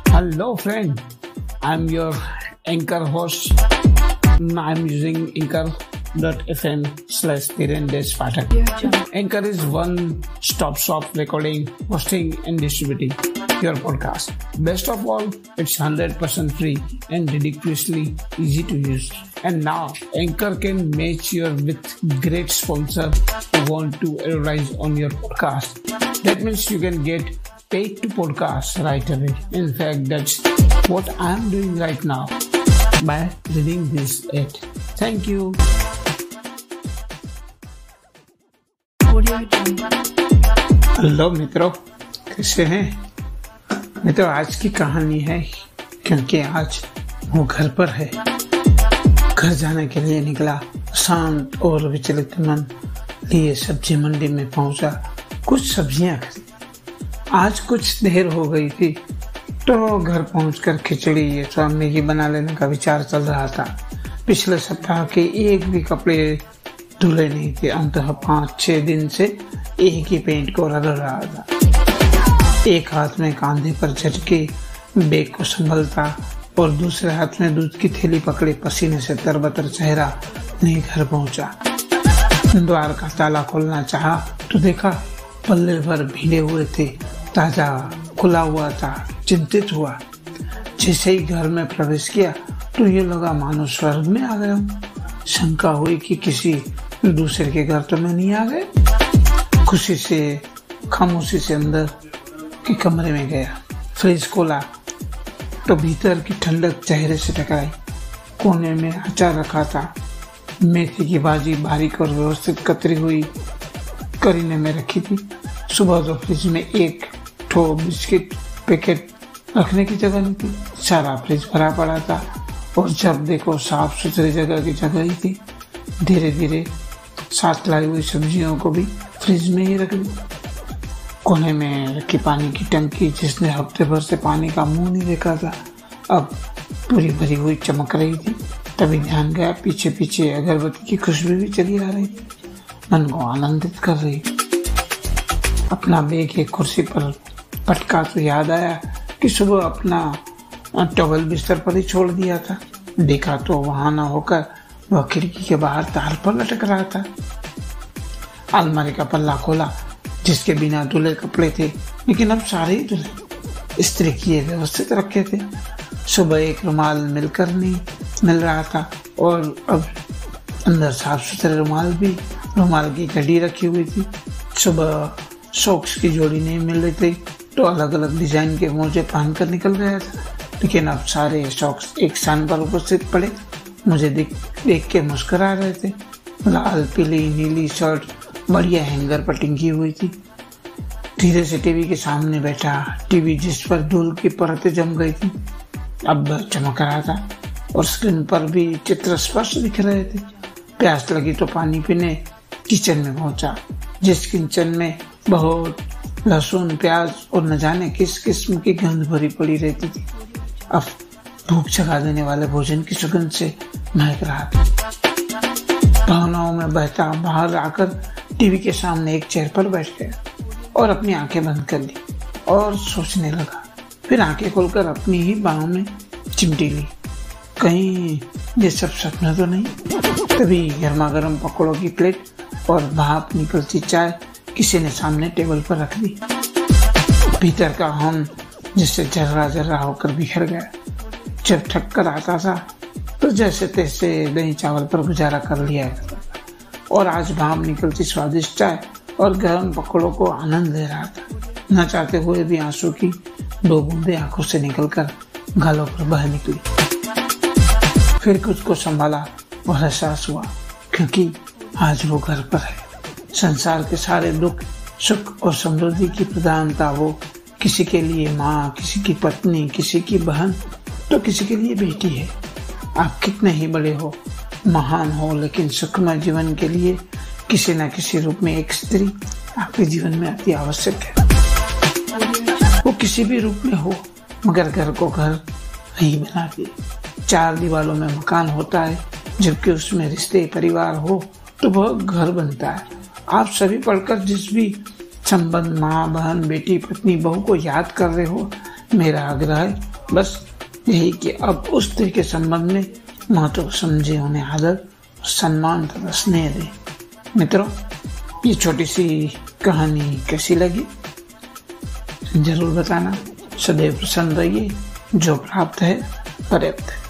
Hello friend, I'm your anchor host. I'm using anchor.fm/Dhiren-Pathak. Anchor is one-stop shop recording, hosting and distributing your podcast. Best of all, it's 100% free and ridiculously easy to use. And now, Anchor can match you with great sponsor who want to advertise on your podcast. That means you can get paid to podcast right away. In fact, that's what I'm doing right now by reading this ad. Thank you. Hello मित्रों, कैसे हैं? मित्रों, आज की कहानी है क्योंकि आज वो घर पर है। घर जाने के लिए निकला, शांत और विचलित मन लिए सब्जी मंडी में पहुंचा। कुछ सब्जियां खरीदी। आज कुछ देर हो गई थी तो घर पहुंचकर खिचड़ी या मैगी बना लेने का विचार चल रहा था। पिछले सप्ताह के एक भी कपड़े धुले नहीं थे। अंततः 5-6 दिन से एक ही पेंट को रगड़ रहा था। एक हाथ में कांधे पर झटके बैग को संभलता और दूसरे हाथ में दूध की थैली पकड़े पसीने से तरबतर चेहरा नहीं घर पहुंचा। द्वार का ताला खोलना चाहा तो देखा पल्ले भर भीगे हुए थे। ताजा खुला हुआ था। चिंतित हुआ। जैसे ही घर में प्रवेश किया तो ये लगा मानो स्वर्ग में आ गया हूँ। शंका हुई कि किसी दूसरे के घर तो मैं नहीं आ गए। खुशी से खामोशी से अंदर के कमरे में गया। फ्रिज खोला तो भीतर की ठंडक चेहरे से टकराई। कोने में अचार रखा था। मेथी की भाजी बारीक और व्यवस्थित कतरी हुई करीने में रखी थी। सुबह तो फ्रिज में एक ठो बिस्किट पैकेट रखने की जगह नहीं थी। सारा फ्रिज भरा पड़ा था और जब देखो साफ सुथरी जगह की जगह ही थी। धीरे धीरे साथ लाई हुई सब्जियों को भी फ्रिज में ही रख दी। कोने में रखी पानी की टंकी, जिसने हफ्ते भर से पानी का मुंह नहीं देखा था, अब पूरी भरी हुई चमक रही थी। तभी ध्यान गया पीछे पीछे अगरबत्ती की खुशबू भी चली आ रही थी, मन को आनंदित कर रही। अपना बैग एक कुर्सी पर पटका तो याद आया कि सुबह अपना टॉवल बिस्तर पर ही छोड़ दिया था। देखा तो वहां न होकर वह खिड़की के बाहर तार पर लटक रहा था। अलमारी का पल्ला खोला, जिसके बिना धुले कपड़े थे, लेकिन अब सारे ही धुले इस्त्री किए व्यवस्थित रखे थे। सुबह एक रुमाल मिलकर नहीं मिल रहा था और अब अंदर साफ सुथरे रुमाल की घड़ी रखी हुई थी। सुबह सॉक्स की जोड़ी नहीं मिल रही थी तो अलग अलग डिजाइन के मोजे पहनकर निकल गया था, लेकिन अब सारे सॉक्स एक स्थान पर उपस्थित पड़े। मुझे देख के मुस्कुरा रहे थे। लाल पीली नीली शर्ट बढ़िया हैंगर पर टिंगी हुई थी। धीरे से टीवी के सामने बैठा। टीवी जिस पर धूल की परतें जम गई थी अब चमक रहा था और स्क्रीन पर भी चित्र स्पष्ट दिख रहे थे। प्यास लगी तो पानी पीने किचन में पहुंचा, जिस किचन में बहुत लहसुन प्याज और न जाने किस किस्म की गंध भरी पड़ी रहती थी। अब भूख जगा देने वाले भोजन की सुगंध से महक रहा था। भावनाओं में बहता बाहर आकर टीवी के सामने एक चेयर पर बैठ गया और अपनी आंखें बंद कर ली और सोचने लगा। फिर आंखें खोलकर अपनी ही बाहों में चिमटी ली। कहीं ये सब सपना तो नहीं। तभी गर्मा गर्म पकौड़ों की प्लेट और भाप निकलती चाय किसी ने सामने टेबल पर रख दी। भीतर का हम जिससे जर्रा जर्रा होकर बिखर गया। जब थक कर आता था तो जैसे तैसे दही चावल पर गुजारा कर लिया और आज भाप निकलती स्वादिष्ट चाय और गर्म पकौड़ों को आनंद ले रहा था। न चाहते हुए भी आंसू की 2 बूंदें आंखों से निकलकर गालों पर बह निकली। फिर खुद को संभाला और एहसास हुआ क्योंकि आज वो घर पर है। संसार के सारे दुख सुख और समृद्धि की प्रधानता वो किसी के लिए माँ, किसी की पत्नी, किसी की बहन तो किसी के लिए बेटी है। आप कितने ही बड़े हो, महान हो, लेकिन सुखमय जीवन के लिए किसी न किसी रूप में एक स्त्री आपके जीवन में अति आवश्यक है। वो किसी भी रूप में हो, मगर घर को घर नहीं बनाती। 4 दीवारों में मकान होता है, जबकि उसमें रिश्ते परिवार हो तो वह घर बनता है। आप सभी पढ़कर जिस भी संबंध माँ बहन बेटी पत्नी बहू को याद कर रहे हो, मेरा आग्रह है बस यही कि अब उस तरह के संबंध में महत्व को समझे, उन्हें आदर सम्मान तथा स्नेह दे। मित्रों, ये छोटी सी कहानी कैसी लगी जरूर बताना। सदैव प्रसन्न रहिए, जो प्राप्त है पर्याप्त है।